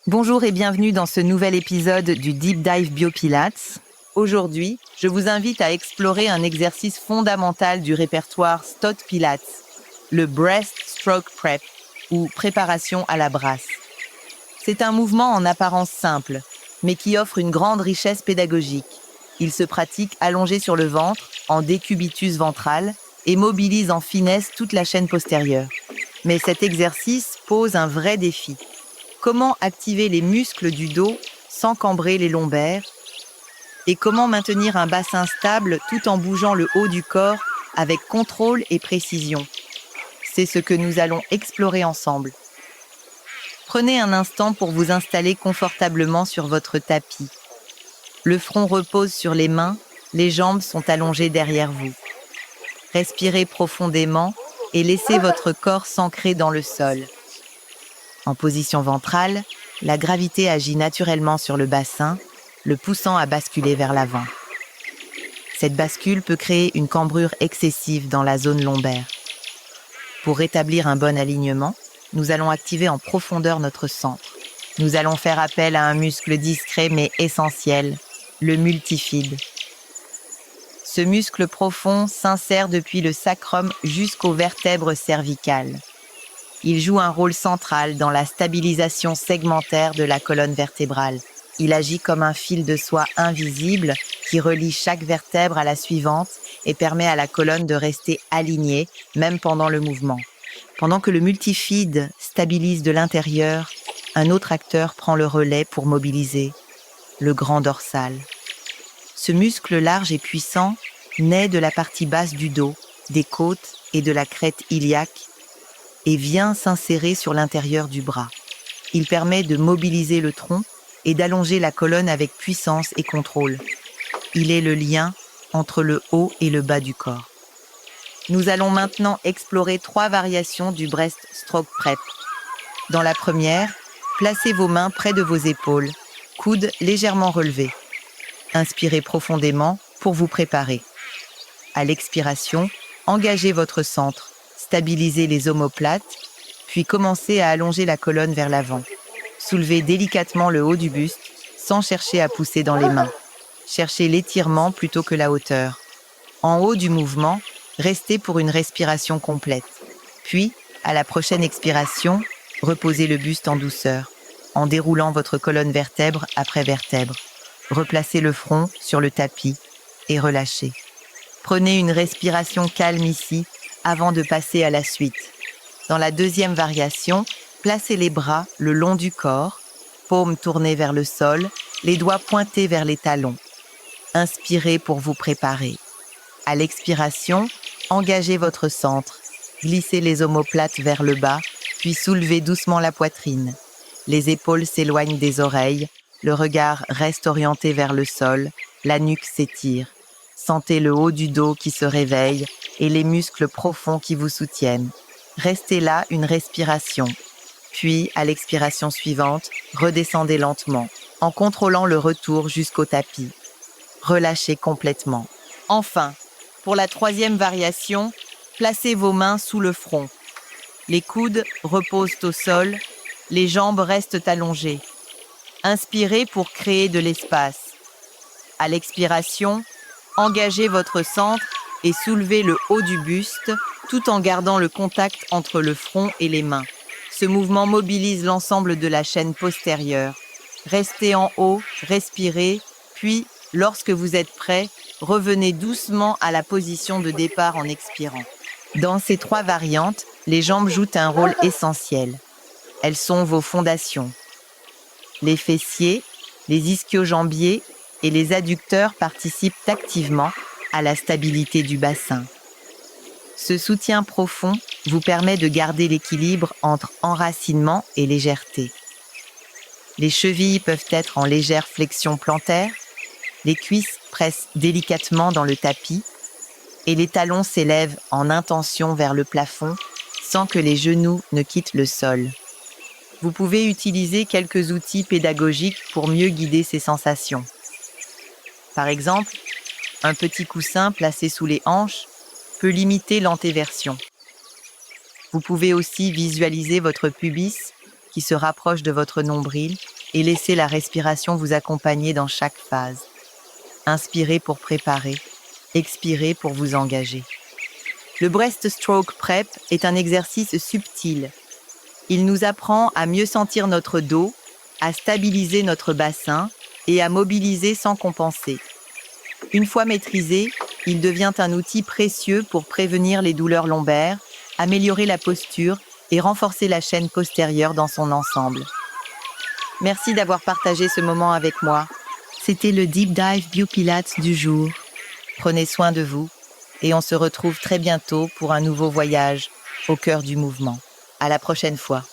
Bonjour et bienvenue dans ce nouvel épisode du Deep Dive Biopilates. Aujourd'hui, je vous invite à explorer un exercice fondamental du répertoire STOT Pilates, le Breaststroke Prep, ou préparation à la brasse. C'est un mouvement en apparence simple, mais qui offre une grande richesse pédagogique. Il se pratique allongé sur le ventre, en décubitus ventral, et mobilise en finesse toute la chaîne postérieure. Mais cet exercice pose un vrai défi. Comment activer les muscles du dos sans cambrer les lombaires? Et comment maintenir un bassin stable tout en bougeant le haut du corps avec contrôle et précision? C'est ce que nous allons explorer ensemble. Prenez un instant pour vous installer confortablement sur votre tapis. Le front repose sur les mains, les jambes sont allongées derrière vous. Respirez profondément et laissez votre corps s'ancrer dans le sol. En position ventrale, la gravité agit naturellement sur le bassin, le poussant à basculer vers l'avant. Cette bascule peut créer une cambrure excessive dans la zone lombaire. Pour rétablir un bon alignement, nous allons activer en profondeur notre centre. Nous allons faire appel à un muscle discret mais essentiel, le multifide. Ce muscle profond s'insère depuis le sacrum jusqu'aux vertèbres cervicales. Il joue un rôle central dans la stabilisation segmentaire de la colonne vertébrale. Il agit comme un fil de soie invisible qui relie chaque vertèbre à la suivante et permet à la colonne de rester alignée, même pendant le mouvement. Pendant que le multifide stabilise de l'intérieur, un autre acteur prend le relais pour mobiliser, le grand dorsal. Ce muscle large et puissant naît de la partie basse du dos, des côtes et de la crête iliaque, et vient s'insérer sur l'intérieur du bras. Il permet de mobiliser le tronc et d'allonger la colonne avec puissance et contrôle. Il est le lien entre le haut et le bas du corps. Nous allons maintenant explorer 3 variations du Breaststroke Prep. Dans la première, placez vos mains près de vos épaules, coudes légèrement relevés. Inspirez profondément pour vous préparer. À l'expiration, engagez votre centre. Stabilisez les omoplates, puis commencez à allonger la colonne vers l'avant. Soulevez délicatement le haut du buste, sans chercher à pousser dans les mains. Cherchez l'étirement plutôt que la hauteur. En haut du mouvement, restez pour une respiration complète. Puis, à la prochaine expiration, reposez le buste en douceur, en déroulant votre colonne vertèbre après vertèbre. Replacez le front sur le tapis et relâchez. Prenez une respiration calme ici, avant de passer à la suite. Dans la deuxième variation, placez les bras le long du corps, paumes tournées vers le sol, les doigts pointés vers les talons. Inspirez pour vous préparer. À l'expiration, engagez votre centre, glissez les omoplates vers le bas, puis soulevez doucement la poitrine. Les épaules s'éloignent des oreilles, le regard reste orienté vers le sol, la nuque s'étire. Sentez le haut du dos qui se réveille et les muscles profonds qui vous soutiennent. Restez là une respiration. Puis, à l'expiration suivante, redescendez lentement, en contrôlant le retour jusqu'au tapis. Relâchez complètement. Enfin, pour la 3e variation, placez vos mains sous le front. Les coudes reposent au sol, les jambes restent allongées. Inspirez pour créer de l'espace. À l'expiration, engagez votre centre et soulevez le haut du buste tout en gardant le contact entre le front et les mains. Ce mouvement mobilise l'ensemble de la chaîne postérieure. Restez en haut, respirez, puis, lorsque vous êtes prêt, revenez doucement à la position de départ en expirant. Dans ces 3 variantes, les jambes jouent un rôle essentiel. Elles sont vos fondations. Les fessiers, les ischio-jambiers et les adducteurs participent activement à la stabilité du bassin. Ce soutien profond vous permet de garder l'équilibre entre enracinement et légèreté. Les chevilles peuvent être en légère flexion plantaire, les cuisses pressent délicatement dans le tapis et les talons s'élèvent en intention vers le plafond sans que les genoux ne quittent le sol. Vous pouvez utiliser quelques outils pédagogiques pour mieux guider ces sensations. Par exemple, un petit coussin placé sous les hanches peut limiter l'antéversion. Vous pouvez aussi visualiser votre pubis qui se rapproche de votre nombril et laissez la respiration vous accompagner dans chaque phase. Inspirez pour préparer, expirez pour vous engager. Le Breaststroke Prep est un exercice subtil. Il nous apprend à mieux sentir notre dos, à stabiliser notre bassin et à mobiliser sans compenser. Une fois maîtrisé, il devient un outil précieux pour prévenir les douleurs lombaires, améliorer la posture et renforcer la chaîne postérieure dans son ensemble. Merci d'avoir partagé ce moment avec moi. C'était le Deep Dive Biopilates du jour. Prenez soin de vous et on se retrouve très bientôt pour un nouveau voyage au cœur du mouvement. À la prochaine fois.